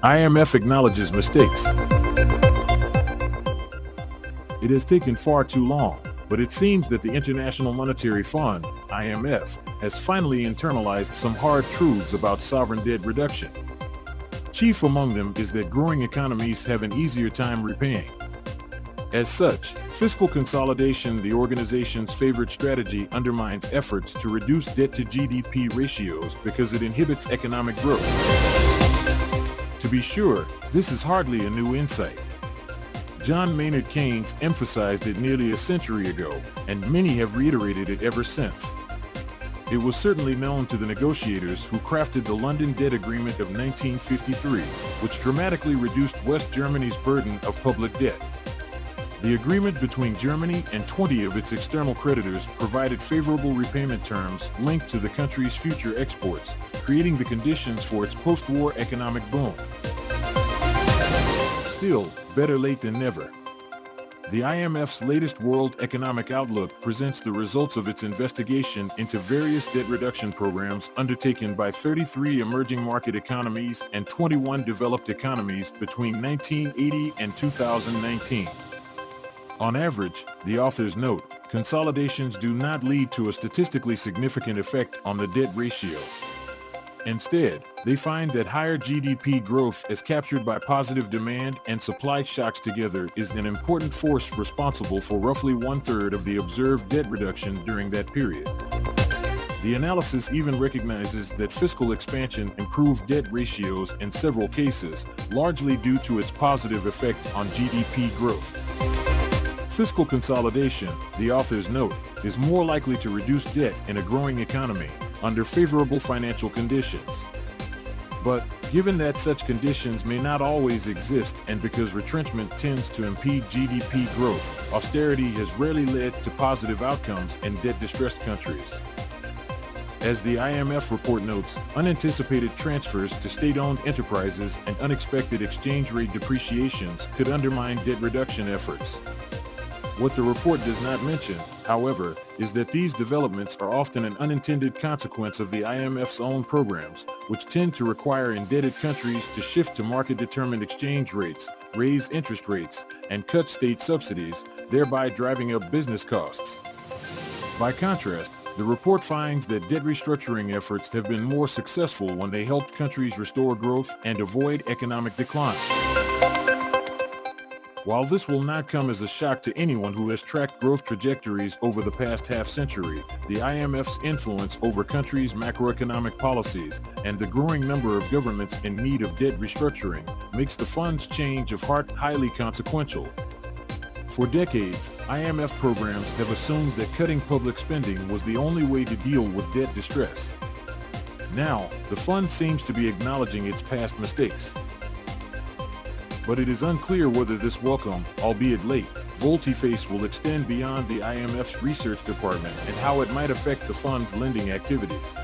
IMF acknowledges mistakes. It has taken far too long, but it seems that the International Monetary Fund, IMF, has finally internalized some hard truths about sovereign debt reduction. Chief among them is that growing economies have an easier time repaying. As such, fiscal consolidation, the organization's favorite strategy, undermines efforts to reduce debt to GDP ratios because it inhibits economic growth. To be sure, this is hardly a new insight. John Maynard Keynes emphasized it nearly a century ago, and many have reiterated it ever since. It was certainly known to the negotiators who crafted the London Debt Agreement of 1953, which dramatically reduced West Germany's burden of public debt. The agreement between Germany and 20 of its external creditors provided favorable repayment terms linked to the country's future exports, creating the conditions for its post-war economic boom. Still, better late than never. The IMF's latest World Economic Outlook presents the results of its investigation into various debt reduction programs undertaken by 33 emerging market economies and 21 developed economies between 1980 and 2019. On average, the authors note, consolidations do not lead to a statistically significant effect on the debt ratio. Instead, they find that higher GDP growth as captured by positive demand and supply shocks together is an important force responsible for roughly one-third of the observed debt reduction during that period. The analysis even recognizes that fiscal expansion improved debt ratios in several cases, largely due to its positive effect on GDP growth. Fiscal consolidation, the authors note, is more likely to reduce debt in a growing economy under favorable financial conditions. But, given that such conditions may not always exist and because retrenchment tends to impede GDP growth, austerity has rarely led to positive outcomes in debt-distressed countries. As the IMF report notes, unanticipated transfers to state-owned enterprises and unexpected exchange rate depreciations could undermine debt reduction efforts. What the report does not mention, however, is that these developments are often an unintended consequence of the IMF's own programs, which tend to require indebted countries to shift to market-determined exchange rates, raise interest rates, and cut state subsidies, thereby driving up business costs. By contrast, the report finds that debt restructuring efforts have been more successful when they helped countries restore growth and avoid economic decline. While this will not come as a shock to anyone who has tracked growth trajectories over the past half-century, the IMF's influence over countries' macroeconomic policies and the growing number of governments in need of debt restructuring makes the fund's change of heart highly consequential. For decades, IMF programs have assumed that cutting public spending was the only way to deal with debt distress. Now, the fund seems to be acknowledging its past mistakes. But it is unclear whether this welcome, albeit late, volte-face will extend beyond the IMF's research department and how it might affect the fund's lending activities.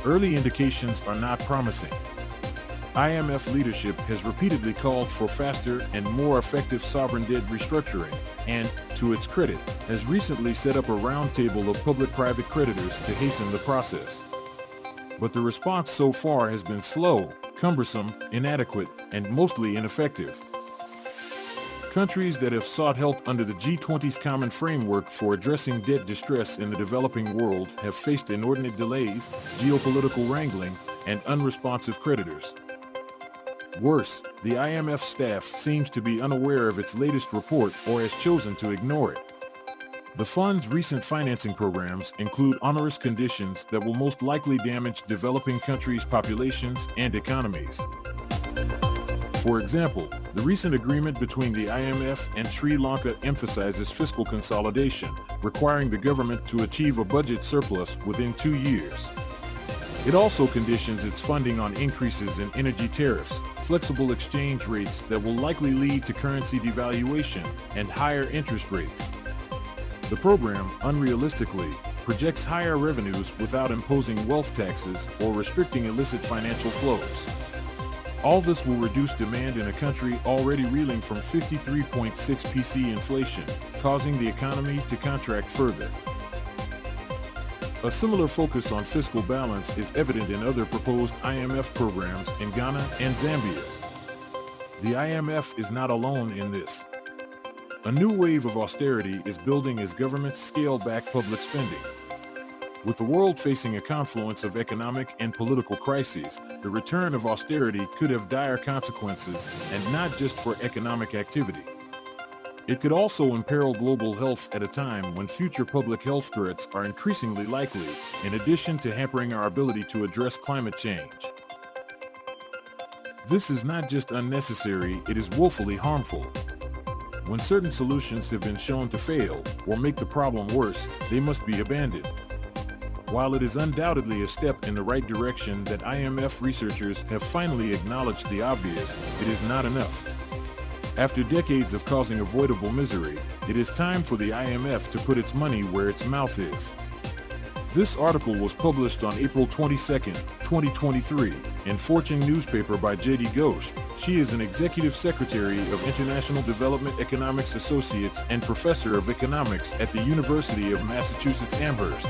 Early indications are not promising. IMF leadership has repeatedly called for faster and more effective sovereign debt restructuring and, to its credit, has recently set up a roundtable of public-private creditors to hasten the process. But the response so far has been slow, cumbersome, inadequate, and mostly ineffective. Countries that have sought help under the G20's common framework for addressing debt distress in the developing world have faced inordinate delays, geopolitical wrangling, and unresponsive creditors. Worse, the IMF staff seems to be unaware of its latest report or has chosen to ignore it. The fund's recent financing programs include onerous conditions that will most likely damage developing countries' populations and economies. For example, the recent agreement between the IMF and Sri Lanka emphasizes fiscal consolidation, requiring the government to achieve a budget surplus within 2 years. It also conditions its funding on increases in energy tariffs, flexible exchange rates that will likely lead to currency devaluation, and higher interest rates. The program, unrealistically, projects higher revenues without imposing wealth taxes or restricting illicit financial flows. All this will reduce demand in a country already reeling from 53.6% PC inflation, causing the economy to contract further. A similar focus on fiscal balance is evident in other proposed IMF programs in Ghana and Zambia. The IMF is not alone in this. A new wave of austerity is building as governments scale back public spending. With the world facing a confluence of economic and political crises, the return of austerity could have dire consequences, and not just for economic activity. It could also imperil global health at a time when future public health threats are increasingly likely, in addition to hampering our ability to address climate change. This is not just unnecessary, it is woefully harmful. When certain solutions have been shown to fail or make the problem worse, they must be abandoned. While it is undoubtedly a step in the right direction that IMF researchers have finally acknowledged the obvious, it is not enough. After decades of causing avoidable misery, it is time for the IMF to put its money where its mouth is. This article was published on April 22, 2023, in Fortune newspaper by J.D. Ghosh. She is an Executive Secretary of International Development Economics Associates and Professor of Economics at the University of Massachusetts Amherst.